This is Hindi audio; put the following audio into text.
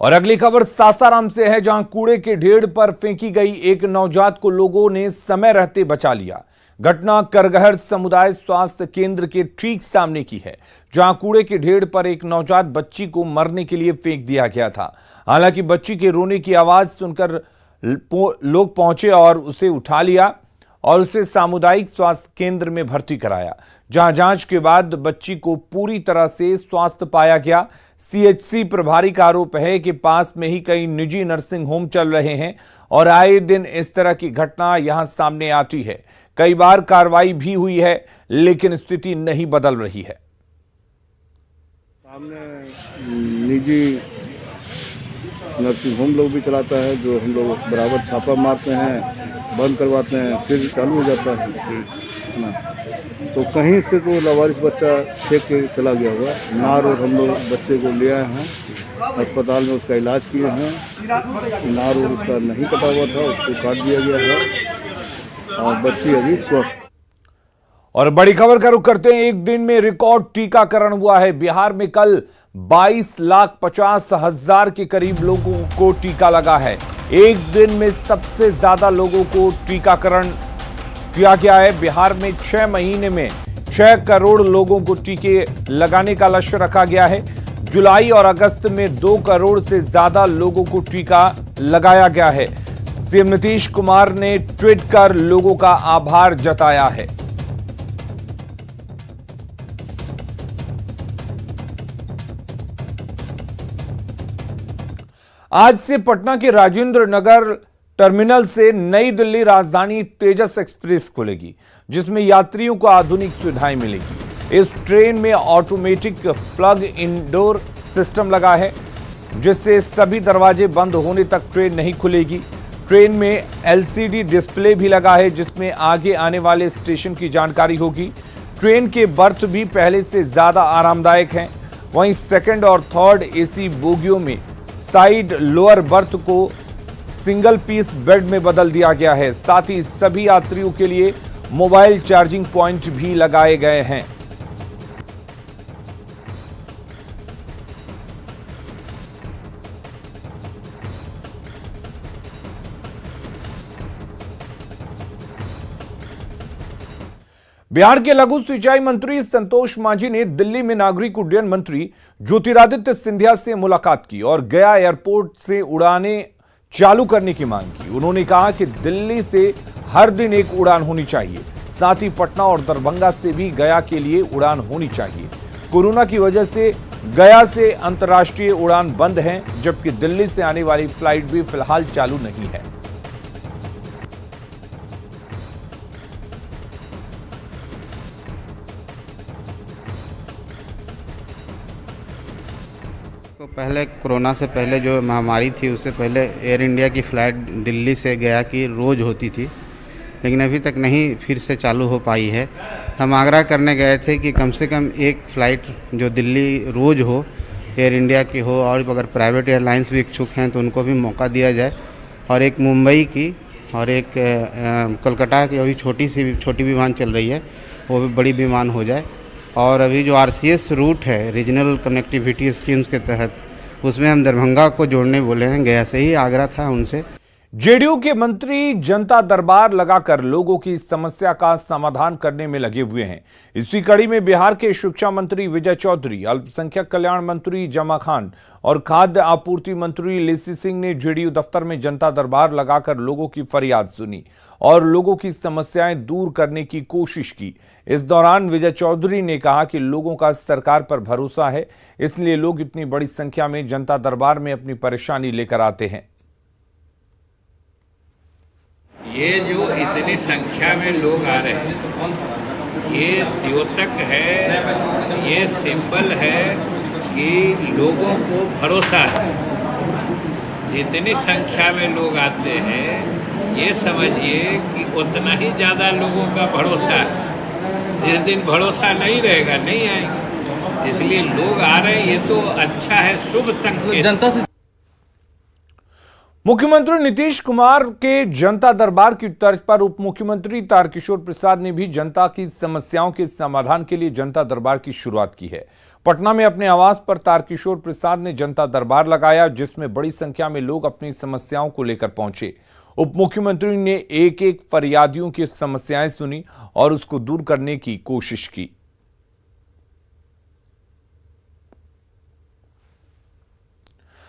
और अगली खबर सासाराम से है, जहां कूड़े के ढेर पर फेंकी गई एक नवजात को लोगों ने समय रहते बचा लिया। घटना करगहर समुदाय स्वास्थ्य केंद्र के ठीक सामने की है, जहां कूड़े के ढेर पर एक नवजात बच्ची को मरने के लिए फेंक दिया गया था। हालांकि बच्ची के रोने की आवाज सुनकर लोग पहुंचे और उसे उठा लिया और उसे सामुदायिक स्वास्थ्य केंद्र में भर्ती कराया, जहां जांच के बाद बच्ची को पूरी तरह से स्वस्थ पाया गया। सीएचसी प्रभारी का आरोप है कि पास में ही कई निजी नर्सिंग होम चल रहे हैं और आए दिन इस तरह की घटना यहां सामने आती है। कई बार कार्रवाई भी हुई है, लेकिन स्थिति नहीं बदल रही है। सामने निजी नर्सिंग होम लोग भी चलाता है, जो हम लोग बराबर छापा मारते हैं, बंद करवाते हैं, फिर चालू हो जाता है ना। तो कहीं से तो लावारिस बच्चा फेंक के चला गया हुआ। नार और हम लोग बच्चे को ले आए हैं, अस्पताल में उसका इलाज किए हैं। नार और उसका नहीं कटा हुआ था, उसको काट दिया गया है और बच्ची अभी स्वस्थ। और बड़ी खबर का रुख करते हैं। एक दिन में रिकॉर्ड टीकाकरण हुआ है। बिहार में कल 22,50,000 के करीब लोगों को टीका लगा है। एक दिन में सबसे ज्यादा लोगों को टीकाकरण किया गया है। बिहार में 6 महीने में 6 करोड़ लोगों को टीके लगाने का लक्ष्य रखा गया है। जुलाई और अगस्त में 2 करोड़ से ज्यादा लोगों को टीका लगाया गया है। सीएम नीतीश कुमार ने ट्वीट कर लोगों का आभार जताया है। आज से पटना के राजेंद्र नगर टर्मिनल से नई दिल्ली राजधानी तेजस एक्सप्रेस खुलेगी, जिसमें यात्रियों को आधुनिक सुविधाएं मिलेगी। इस ट्रेन में ऑटोमेटिक प्लग इंडोर सिस्टम लगा है, जिससे सभी दरवाजे बंद होने तक ट्रेन नहीं खुलेगी। ट्रेन में एलसीडी डिस्प्ले भी लगा है, जिसमें आगे आने वाले स्टेशन की जानकारी होगी। ट्रेन के बर्थ भी पहले से ज्यादा आरामदायक हैं। वहीं सेकंड और थर्ड एसी बोगियों में साइड लोअर बर्थ को सिंगल पीस बेड में बदल दिया गया है। साथ ही सभी यात्रियों के लिए मोबाइल चार्जिंग पॉइंट भी लगाए गए हैं। बिहार के लघु सिंचाई मंत्री संतोष मांझी ने दिल्ली में नागरिक उड्डयन मंत्री ज्योतिरादित्य सिंधिया से मुलाकात की और गया एयरपोर्ट से उड़ानें चालू करने की मांग की। उन्होंने कहा कि दिल्ली से हर दिन एक उड़ान होनी चाहिए, साथ ही पटना और दरभंगा से भी गया के लिए उड़ान होनी चाहिए। कोरोना की वजह से गया से अंतर्राष्ट्रीय उड़ान बंद हैं, जबकि दिल्ली से आने वाली फ्लाइट भी फिलहाल चालू नहीं है। तो पहले कोरोना से पहले जो महामारी थी, उससे पहले एयर इंडिया की फ़्लाइट दिल्ली से गया की रोज़ होती थी, लेकिन अभी तक नहीं फिर से चालू हो पाई है। हम आग्रह करने गए थे कि कम से कम एक फ़्लाइट जो दिल्ली रोज़ हो, एयर इंडिया की हो, और अगर प्राइवेट एयरलाइंस भी इच्छुक हैं तो उनको भी मौका दिया जाए। और एक मुंबई की और एक कोलकाता की अभी छोटी विमान चल रही है, वो भी बड़ी विमान हो जाए। और अभी जो आरसीएस रूट है रीजनल कनेक्टिविटी स्कीम्स के तहत, उसमें हम दरभंगा को जोड़ने बोले हैं। गया से ही आग्रह था उनसे। जेडीयू के मंत्री जनता दरबार लगाकर लोगों की समस्या का समाधान करने में लगे हुए हैं। इसी कड़ी में बिहार के शिक्षा मंत्री विजय चौधरी, अल्पसंख्यक कल्याण मंत्री जमा खान और खाद्य आपूर्ति मंत्री लेसी सिंह ने जेडीयू दफ्तर में जनता दरबार लगाकर लोगों की फरियाद सुनी और लोगों की समस्याएं दूर करने की कोशिश की। इस दौरान विजय चौधरी ने कहा कि लोगों का सरकार पर भरोसा है, इसलिए लोग इतनी बड़ी संख्या में जनता दरबार में अपनी परेशानी लेकर आते हैं। ये जो इतनी संख्या में लोग आ रहे हैं, ये द्योतक है, ये सिंबल है कि लोगों को भरोसा है। जितनी संख्या में लोग आते हैं, ये समझिए कि उतना ही ज़्यादा लोगों का भरोसा है। जिस दिन भरोसा नहीं रहेगा, नहीं आएंगे। इसलिए लोग आ रहे हैं, ये तो अच्छा है, शुभ संकेत। जनता से मुख्यमंत्री नीतीश कुमार के जनता दरबार की तर्ज पर उप मुख्यमंत्री तारकिशोर प्रसाद ने भी जनता की समस्याओं के समाधान के लिए जनता दरबार की शुरुआत की है। पटना में अपने आवास पर तारकिशोर प्रसाद ने जनता दरबार लगाया, जिसमें बड़ी संख्या में लोग अपनी समस्याओं को लेकर पहुंचे। उप मुख्यमंत्री ने एक एक फरियादियों की समस्याएं सुनी और उसको दूर करने की कोशिश की।